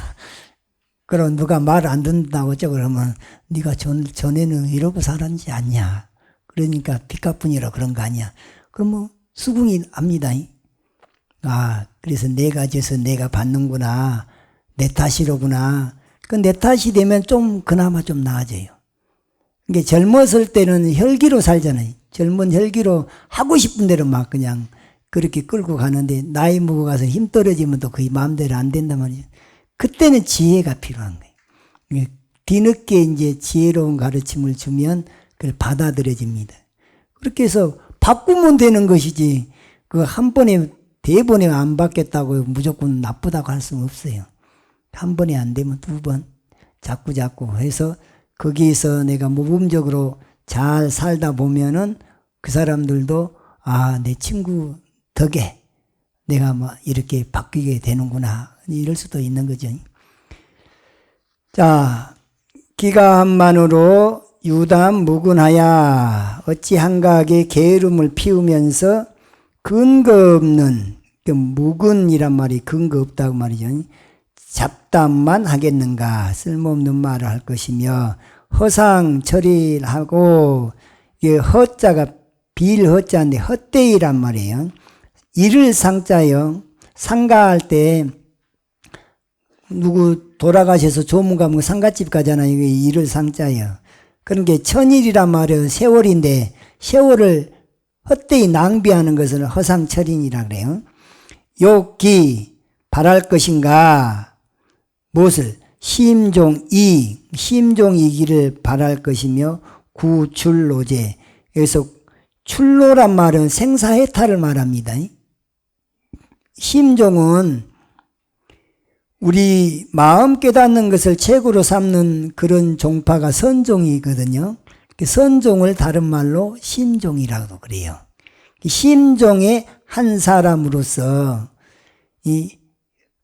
S1: 그럼 누가 말 안 듣는다고 어쩌고 그러면 네가 전에는 이러고 살았지 않냐. 그러니까 빚갚으니라 그런 거 아니야. 그럼 수긍이 압니다. 그래서 내가 져서 내가 받는구나. 내 탓이로구나. 내 탓이 되면 그나마 좀 나아져요. 그러니까 젊었을 때는 혈기로 살잖아요. 젊은 혈기로 하고 싶은 대로 막 그냥 그렇게 끌고 가는데 나이 먹어가서 힘 떨어지면 또 거의 마음대로 안 된단 말이에요. 그때는 지혜가 필요한 거예요. 뒤늦게 이제 지혜로운 가르침을 주면 그걸 받아들여집니다. 그렇게 해서 바꾸면 되는 것이지 한 번에 대번에 안 받겠다고 무조건 나쁘다고 할 수는 없어요. 한 번에 안 되면 2번 자꾸 해서 거기에서 내가 모범적으로 잘 살다 보면은 그 사람들도 내 친구 덕에 내가 이렇게 바뀌게 되는구나 이럴 수도 있는 거죠. 자, 기가 한만으로 유담 무근하야 어찌 한가하게 게으름을 피우면서 근거 없는, 무근이란 말이 근거 없다고 말이죠. 잡담만 하겠는가, 쓸모없는 말을 할 것이며, 허상철의를 하고, 이게 허자가 빌허자인데 헛되이란 말이에요. 일을 상자요. 상가할 때 누구 돌아가셔서 조문 가면 상가집 가잖아요. 이게 일을 상자요. 그런 게 천일이란 말은 세월인데 세월을 헛되이 낭비하는 것을 허상철인이라 그래요. 욕기 바랄 것인가, 무엇을 심종이기를 바랄 것이며, 구출로제. 여기서 출로란 말은 생사해탈을 말합니다. 심종은 우리 마음 깨닫는 것을 책으로 삼는 그런 종파가 선종이거든요. 선종을 다른 말로 심종이라고 그래요. 심종의 한 사람으로서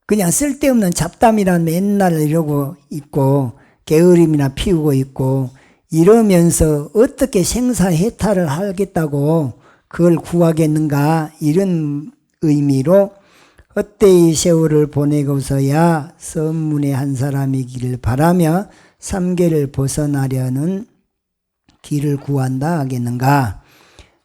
S1: 그냥 쓸데없는 잡담이란 맨날 이러고 있고 게으름이나 피우고 있고 이러면서 어떻게 생사해탈을 하겠다고 그걸 구하겠는가, 이런 의미로 헛되이 세월을 보내고서야 선문의 한 사람이기를 바라며 삼계를 벗어나려는 길을 구한다 하겠는가.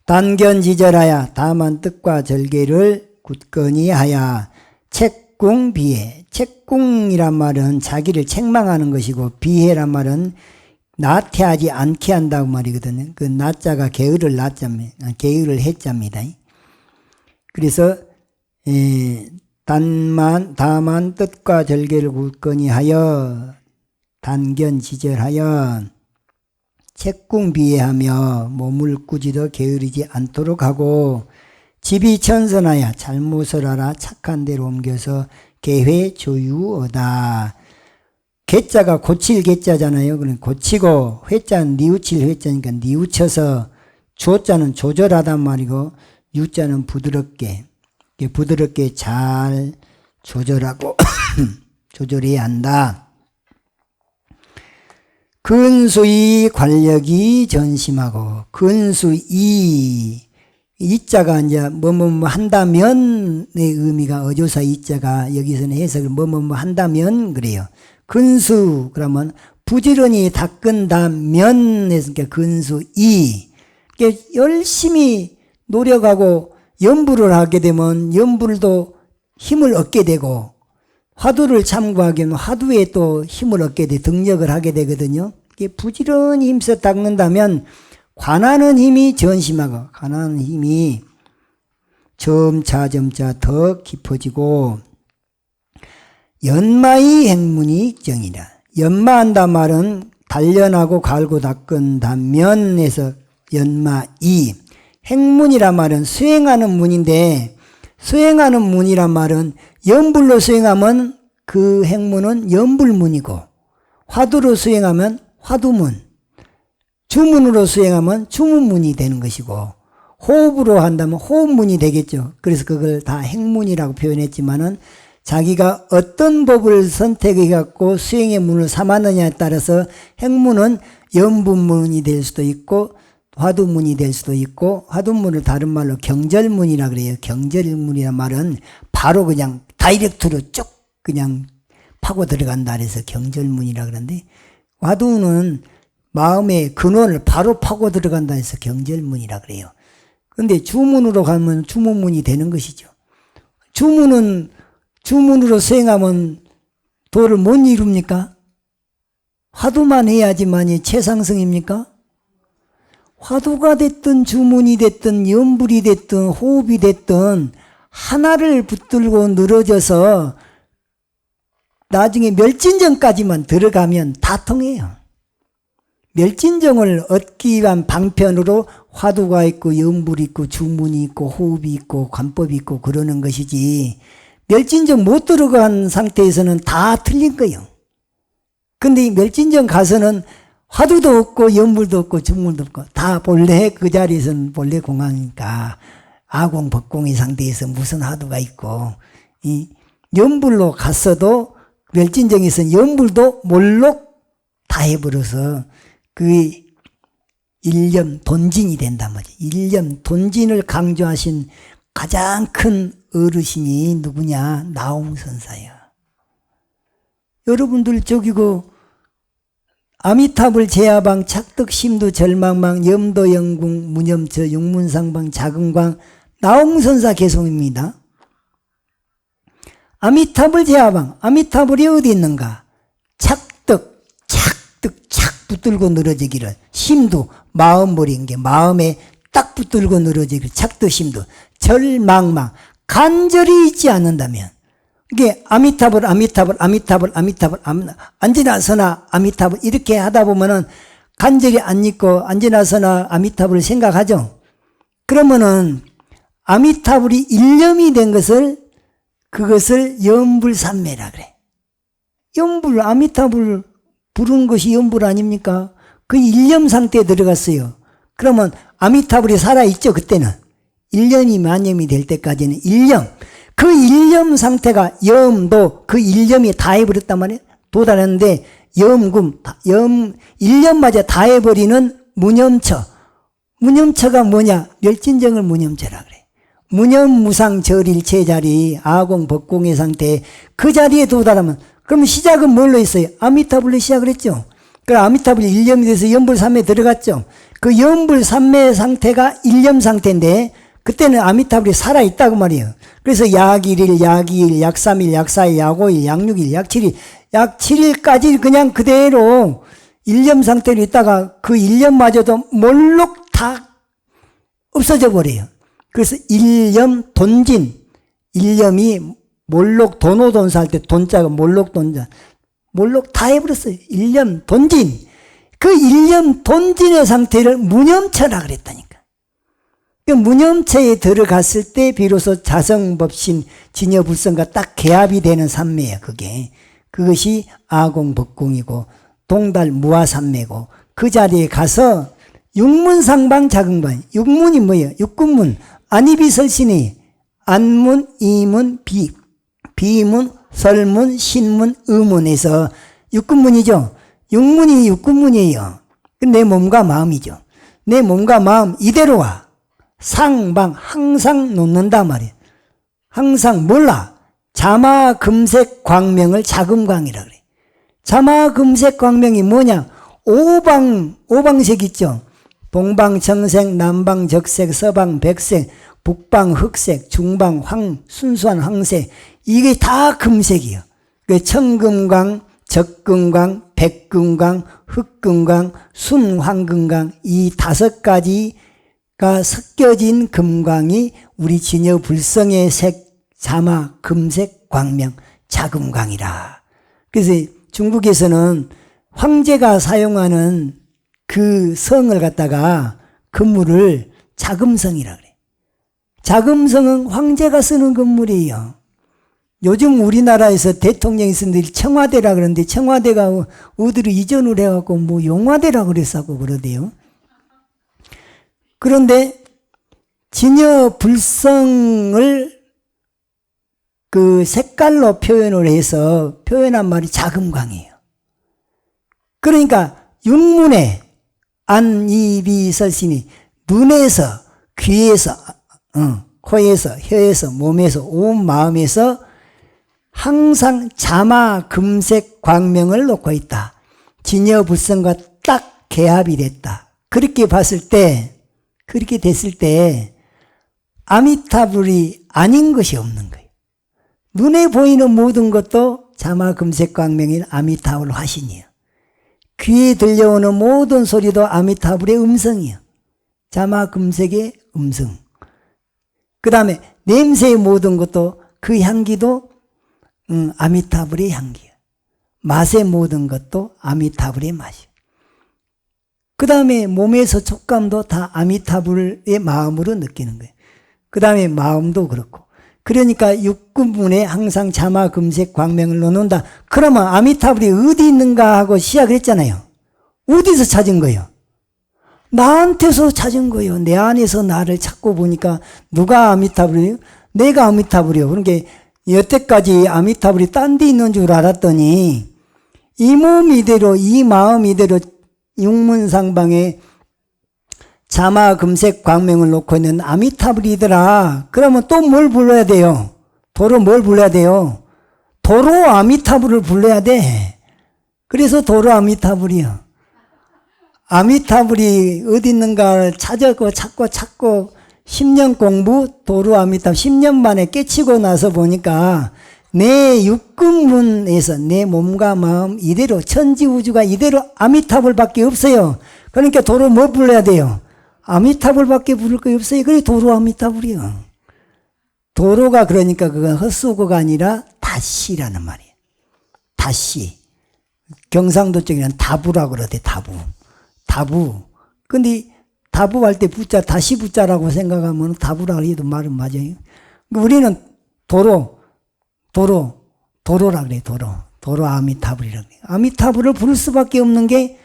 S1: 단견지절하여 다만 뜻과 절개를 굳건히 하여 책궁비해. 책궁이란 말은 자기를 책망하는 것이고, 비해란 말은 나태하지 않게 한다고 말이거든요. 그 나자가 게으를 해자입니다. 그래서 다만 뜻과 절개를 굳건히 하여 단견지절하여 책궁비해하며 몸을 꾸짖어 게으르지 않도록 하고, 지비천선하여 잘못을 알아 착한 대로 옮겨서 계회조유어다. 개자가 고칠 개자잖아요. 그럼 고치고, 회자는 뉘우칠 회자니까 뉘우쳐서, 조자는 조절하단 말이고, 유자는 부드럽게 잘 조절하고 조절해야 한다. 근수이 관력이 전심하고, 이자가 이제 뭐뭐뭐 한다면의 의미가 어조사 이자가 여기서는 해석을 뭐뭐뭐 한다면 그래요. 근수 그러면 부지런히 닦은다면 했으니까 근수이. 열심히 노력하고 연불을 하게 되면 연불도 힘을 얻게 되고, 화두를 참고하게 되면 화두에 또 힘을 얻게 돼 등력을 하게 되거든요. 부지런히 힘써 닦는다면 관하는 힘이 전심하고, 관하는 힘이 점차 더 깊어지고, 연마의 행문이 정이라. 연마한다 말은 단련하고 갈고 닦은다면에서 연마이. 행문이라 말은 수행하는 문인데, 수행하는 문이란 말은 연불로 수행하면 그 행문은 연불문이고, 화두로 수행하면 화두문, 주문으로 수행하면 주문문이 되는 것이고, 호흡으로 한다면 호흡문이 되겠죠. 그래서 그걸 다 행문이라고 표현했지만은, 자기가 어떤 법을 선택해 갖고 수행의 문을 삼았느냐에 따라서 행문은 연분문이 될 수도 있고 화두문이 될 수도 있고, 화두문을 다른 말로 경절문이라 그래요. 경절문이란 말은 바로 그냥 다이렉트로 쭉 그냥 파고 들어간다 그래서 경절문이라 그러는데, 화두는 마음의 근원을 바로 파고 들어간다 해서 경절문이라 그래요. 근데 주문으로 가면 주문문이 되는 것이죠. 주문으로 수행하면 도를 못 이룹니까? 화두만 해야지만이 최상승입니까? 화두가 됐든 주문이 됐든 연불이 됐든 호흡이 됐든 하나를 붙들고 늘어져서 나중에 멸진정까지만 들어가면 다 통해요. 멸진정을 얻기 위한 방편으로 화두가 있고 연불이 있고 주문이 있고 호흡이 있고 관법이 있고 그러는 것이지, 멸진정 못 들어간 상태에서는 다 틀린 거예요. 근데 이 멸진정 가서는 화두도 없고 연불도 없고 주문도 없고 다 본래 그 자리에서는 본래 공항이니까 아공 법공의 상태에서 무슨 화두가 있고, 이 연불로 갔어도 멸진정에서는 연불도 몰록 다 해버려서 그 일념 돈진이 된단 말이에요. 일념 돈진을 강조하신 가장 큰 어르신이 누구냐? 나홍선사야. 여러분들 저기고 아미타불 제야방 착득심도 절망망 염도영궁 무념처 육문상방 자금광 나홍선사 개송입니다. 아미타불 제야방 아미타불이 어디 있는가? 착득 착 붙들고 늘어지기를 심도 마음 버린 게 마음에 딱 붙들고 늘어지기를 착득심도 절망망 간절히 있지 않는다면 이게 아미타불 언제나 서나 아미타불 이렇게 하다 보면은 간절히 안 있고 언제나 서나 아미타불을 생각하죠. 그러면은 아미타불이 일념이 된 것을 그것을 염불산매라 그래. 염불 아미타불 부르는 것이 염불 아닙니까? 그 일념 상태에 들어갔어요. 그러면 아미타불이 살아있죠. 그때는 일념이 만념이 될 때까지는 일념 그 일념 상태가 염도 그 일념이 다 해버렸단 말이에요. 도달했는데 일념마저 다 해버리는 무념처가 뭐냐? 멸진정을 무념처라 그래. 무념무상 절일체 자리 아공 법공의 상태에 그 자리에 도달하면 그럼 시작은 뭘로 했어요? 아미타불로 시작을 했죠. 그 아미타불 일념이 돼서 염불삼매에 들어갔죠. 그 염불삼매 상태가 일념 상태인데 그때는 아미타불이 살아있다고 말이에요. 그래서 약 1일, 약 2일, 약 3일, 약 4일, 약 5일, 약 6일, 약 7일, 약 7일까지 그냥 그대로 일념 상태로 있다가 그 일념마저도 몰록 다 없어져 버려요. 그래서 일념 돈진, 일념이 몰록 도노돈사 할 때 돈자가 몰록 돈자, 몰록 다 해버렸어요. 일념 돈진. 그 일념 돈진의 상태를 무념처라 그랬다니까. 그 무념체에 들어갔을 때 비로소 자성법신 진여불성과 딱 개합이 되는 삼매예요. 그것이 아공법공이고 동달 무아삼매고 그 자리에 가서 육문상방 자금관 육문이 뭐예요? 육군문 안이비설신이 안문, 이문, 비문, 설문, 신문, 의문에서 육군문이죠. 육문이 육군문이에요. 내 몸과 마음이죠. 내 몸과 마음 이대로 와. 상방 항상 놓는다 말이에요. 항상 몰라. 자마금색 광명을 자금광이라 그래. 자마금색 광명이 뭐냐? 오방색 있죠. 동방청색, 남방적색, 서방백색, 북방흑색, 중방 순수한 황색. 이게 다 금색이에요. 청금광, 적금광, 백금광, 흑금광, 순황금광 이 5가지 섞여진 금광이 우리 진여불성의 색 자마 금색 광명 자금광이라. 그래서 중국에서는 황제가 사용하는 그 성을 갖다가 건물을 자금성이라 그래. 자금성은 황제가 쓰는 건물이에요. 요즘 우리나라에서 대통령이 쓰는 데를 청와대라 그러는데 청와대가 어디로 이전을 해갖고 뭐 용화대라 그랬었고 그러대요. 그런데 진여불성을 그 색깔로 표현을 해서 표현한 말이 자금광이에요. 그러니까 육문에 안이비설신이 눈에서 귀에서 코에서 혀에서 몸에서 온 마음에서 항상 자마 금색 광명을 놓고 있다. 진여불성과 딱 개합이 됐다. 그렇게 봤을 때 그렇게 됐을 때 아미타불이 아닌 것이 없는 거예요. 눈에 보이는 모든 것도 자마금색 광명인 아미타불 화신이에요. 귀에 들려오는 모든 소리도 아미타불의 음성이에요. 자마금색의 음성. 그 다음에 냄새의 모든 것도 그 향기도 아미타불의 향기예요. 맛의 모든 것도 아미타불의 맛이에요. 그 다음에 몸에서 촉감도 다 아미타불의 마음으로 느끼는 거예요. 그 다음에 마음도 그렇고. 그러니까 육군문에 항상 자마금색 광명을 놓는다. 그러면 아미타불이 어디 있는가 하고 시작을 했잖아요. 어디서 찾은 거예요? 나한테서 찾은 거예요. 내 안에서 나를 찾고 보니까 누가 아미타불이에요? 내가 아미타불이요. 그러니까 여태까지 아미타불이 딴 데 있는 줄 알았더니 이 몸 이대로 이 마음 이대로 육문상방에 자마 금색 광명을 놓고 있는 아미타불이더라. 그러면 또 뭘 불러야 돼요? 도로 뭘 불러야 돼요? 도로 아미타불을 불러야 돼. 그래서 도로 아미타불이요. 아미타불이 어디 있는가 찾고 10년 공부 도로 아미타불 10년 만에 깨치고 나서 보니까 내 육근문에서 내 몸과 마음 이대로 천지우주가 이대로 아미타불밖에 없어요. 그러니까 도로 뭐 불러야 돼요? 아미타불밖에 부를 거 없어요. 그래 도로 아미타불이요. 도로가 그러니까 그건 헛수고가 아니라 다시라는 말이에요. 다시. 경상도 쪽에는 다부라고 그러대. 다부. 근데 다부할 때 부자 다시 부자라고 생각하면 다부라고 해도 말은 맞아요. 우리는 도로라 그래. 도로 아미타불이라 그래. 아미타불을 부를 수밖에 없는 게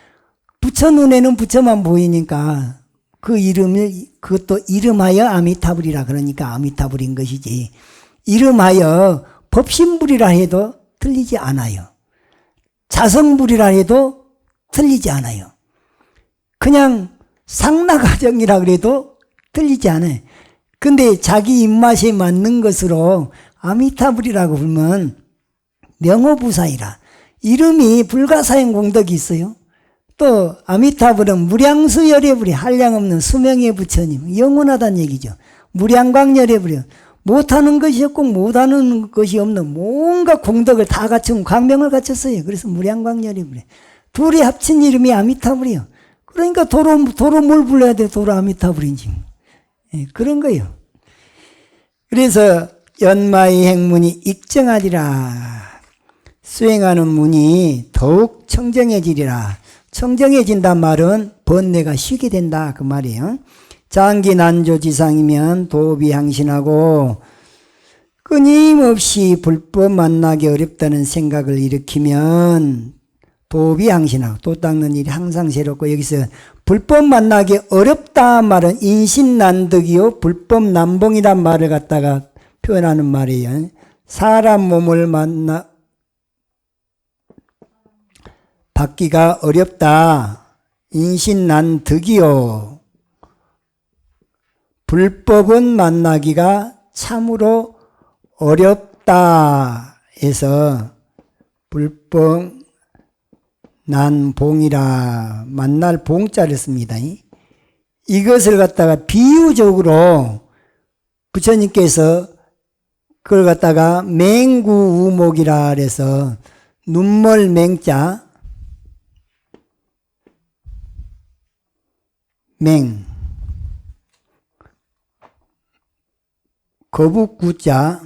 S1: 부처 눈에는 부처만 보이니까 그 이름을 그것도 이름하여 아미타불이라 그러니까 아미타불인 것이지. 이름하여 법신불이라 해도 틀리지 않아요. 자성불이라 해도 틀리지 않아요. 그냥 상나가정이라 그래도 틀리지 않아요. 근데 자기 입맛에 맞는 것으로 아미타불이라고 부르면 명호부사이라. 이름이 불가사행 공덕이 있어요. 또 아미타불은 무량수열애불이 한량없는 수명의 부처님. 영원하다는 얘기죠. 무량광열애불이 못하는 것이 없고 못하는 것이 없는 뭔가 공덕을 다 갖춘 광명을 갖췄어요. 그래서 무량광열애불이. 둘이 합친 이름이 아미타불이요. 그러니까 도로 뭘 불러야 돼? 도로 아미타불인지. 예, 그런 거예요. 그래서 연마의 행문이 익정하리라. 수행하는 문이 더욱 청정해지리라. 청정해진단 말은 번뇌가 쉬게 된다 그 말이에요. 장기 난조지상이면 도비항신하고 끊임없이 불법 만나기 어렵다는 생각을 일으키면 도비항신하고 도 닦는 일이 항상 새롭고 여기서 불법 만나기 어렵다 말은 인신난득이요 불법 난봉이란 말을 갖다가 표현하는 말이에요. 사람 몸을 받기가 어렵다. 인신난득이요. 불법은 만나기가 참으로 어렵다 해서 불법 난봉이라 만날 봉자를 씁니다. 이것을 갖다가 비유적으로 부처님께서 그걸 갖다가 맹구우목이라 해서 눈멀 맹자 맹 거북구자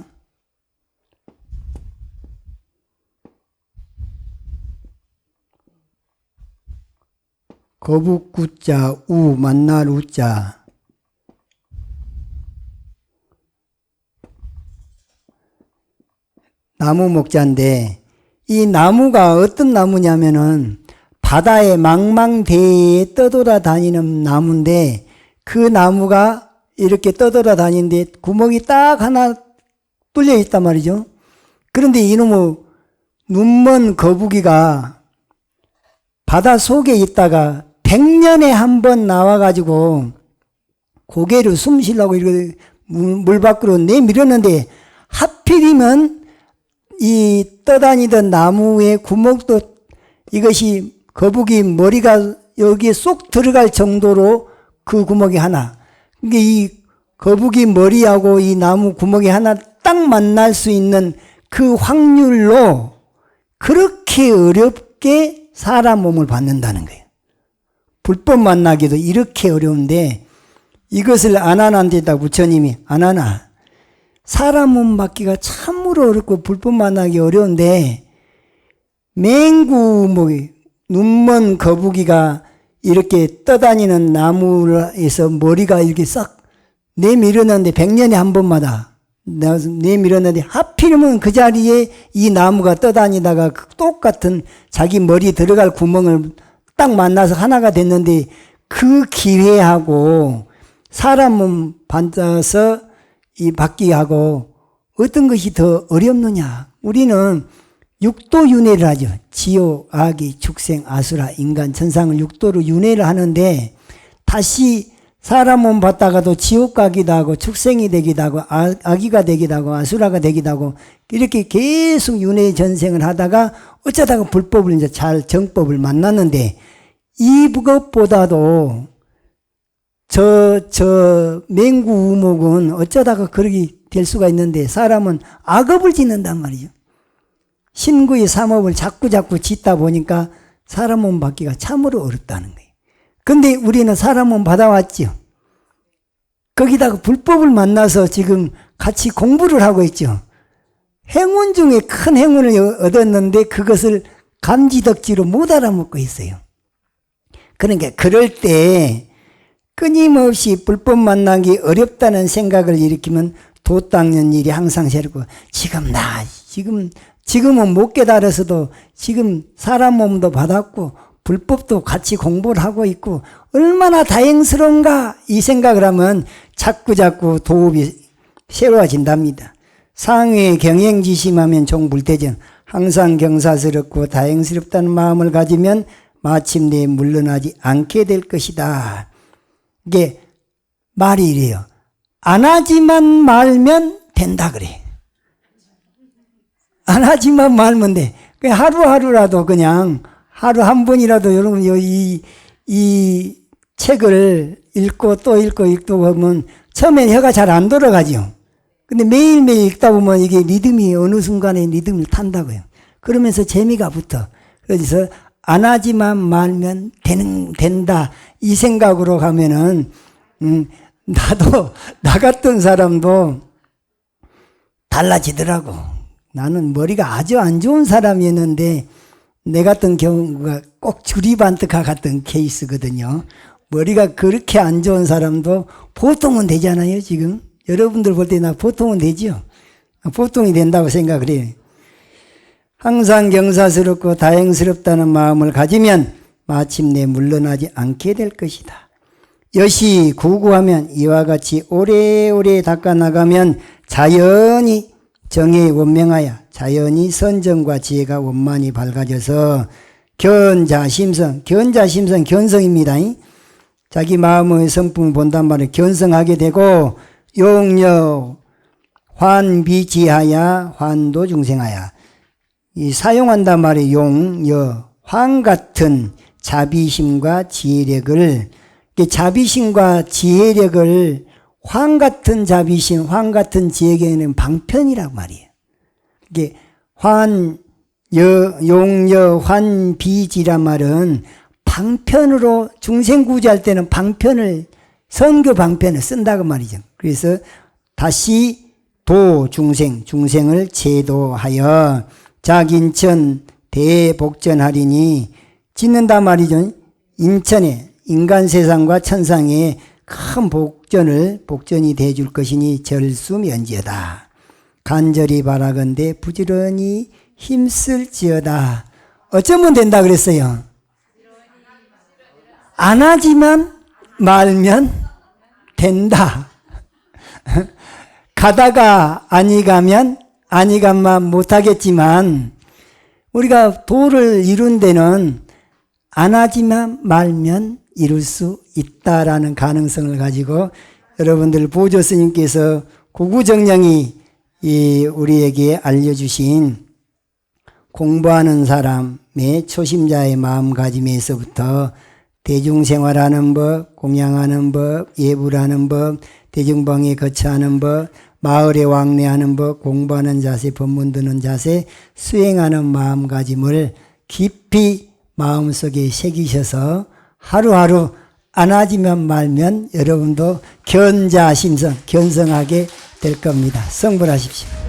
S1: 거북구자 우 만날 우자 나무 목자인데 이 나무가 어떤 나무냐면은 바다의 망망대해에 떠돌아다니는 나무인데 그 나무가 이렇게 떠돌아다니는데 구멍이 딱 하나 뚫려 있단 말이죠. 그런데 이놈의 눈먼 거북이가 바다 속에 있다가 100년에 한 번 나와가지고 고개를 숨 쉬려고 이렇게 물 밖으로 내밀었는데 하필이면 이 떠다니던 나무의 구멍도 이것이 거북이 머리가 여기에 쏙 들어갈 정도로 그 구멍이 하나. 그러니까 이 거북이 머리하고 이 나무 구멍이 하나 딱 만날 수 있는 그 확률로 그렇게 어렵게 사람 몸을 받는다는 거예요. 불법 만나기도 이렇게 어려운데 이것을 안 하는 데다 부처님이 안 하나. 사람 몸 받기가 참으로 어렵고 불법 만나기 어려운데 맹구목이 눈먼 거북이가 이렇게 떠다니는 나무에서 머리가 이렇게 싹 내밀었는데 100년에 한 번마다 내밀었는데 하필이면 그 자리에 이 나무가 떠다니다가 똑같은 자기 머리 들어갈 구멍을 딱 만나서 하나가 됐는데 그 기회하고 사람 몸 받아서 이 받기하고 어떤 것이 더 어렵느냐. 우리는 육도 윤회를 하죠. 지옥, 아기, 축생, 아수라, 인간, 천상을 육도로 윤회를 하는데 다시 사람 몸 받다가도 지옥 가기도 하고 축생이 되기도 하고 아기가 되기도 하고 아수라가 되기도 하고 이렇게 계속 윤회 전생을 하다가 어쩌다가 불법을 이제 잘 정법을 만났는데 이것보다도 저 맹구 우목은 어쩌다가 그렇게 될 수가 있는데 사람은 악업을 짓는단 말이죠. 신구의 삼업을 자꾸 짓다 보니까 사람 몸 받기가 참으로 어렵다는 거예요. 근데 우리는 사람 몸 받아왔죠. 거기다가 불법을 만나서 지금 같이 공부를 하고 있죠. 행운 중에 큰 행운을 얻었는데 그것을 감지덕지로 못 알아먹고 있어요. 그러니까 그럴 때 끊임없이 불법 만나기 어렵다는 생각을 일으키면 도 닦는 일이 항상 새롭고 지금은 못 깨달아서도 지금 사람 몸도 받았고 불법도 같이 공부를 하고 있고 얼마나 다행스러운가 이 생각을 하면 자꾸 도업이 새로워진답니다. 상회에 경행지심하면 종불대전 항상 경사스럽고 다행스럽다는 마음을 가지면 마침내 물러나지 않게 될 것이다. 이게 말이 이래요. 안 하지만 말면 된다 그래. 안 하지만 말면 돼. 하루하루라도 그냥 하루 한 번이라도 여러분 이 책을 읽고 또 읽고 보면 처음엔 혀가 잘 안 돌아가죠. 근데 매일매일 읽다 보면 이게 리듬이 어느 순간에 리듬을 탄다고요. 그러면서 재미가 붙어. 그래서 안 하지만 말면 된다. 이 생각으로 가면은 나 같은 사람도 달라지더라고. 나는 머리가 아주 안 좋은 사람이었는데 내 같은 경우가 꼭 주리반트카 같은 케이스거든요. 머리가 그렇게 안 좋은 사람도 보통은 되잖아요, 지금. 여러분들 볼 때 나 보통은 되죠. 보통이 된다고 생각을 해요. 항상 경사스럽고 다행스럽다는 마음을 가지면 마침내 물러나지 않게 될 것이다. 여시 구구하면 이와 같이 오래오래 닦아나가면 자연히 정에 원명하여 자연히 선정과 지혜가 원만히 밝아져서 견자심성 견성입니다. 자기 마음의 성품을 본단 말이에요. 견성하게 되고 용여 환비지하야 환도 중생하야 이 사용한단 말이에요. 용여 환 같은 자비심과 지혜력을 자비심과 지혜력을 환 같은 자비심, 환 같은 지혜에는 방편이란 말이에요. 이게 용여 환비지란 말은 방편으로 중생구제할 때는 방편을 선교 방편을 쓴다고 말이죠. 그래서 다시 중생을 제도하여 작인천 대복전하리니 짓는단 말이죠. 인천에 인간 세상과 천상에 큰 복전이 돼줄 것이니 절수면지어다. 간절히 바라건대 부지런히 힘쓸지어다. 어쩌면 된다 그랬어요. 안 하지만 말면 된다. 가다가 아니 가면 못하겠지만 우리가 도를 이룬 데는 안 하지만 말면 이룰 수 있다라는 가능성을 가지고 여러분들 보조 스님께서 구구정령이 우리에게 알려주신 공부하는 사람의 초심자의 마음가짐에서부터 대중생활하는 법, 공양하는 법, 예불하는 법, 대중방에 거처하는 법, 마을에 왕래하는 법, 공부하는 자세, 법문 듣는 자세, 수행하는 마음가짐을 깊이 마음속에 새기셔서 하루하루 안 하지만 말면 여러분도 견성하게 될 겁니다. 성불하십시오.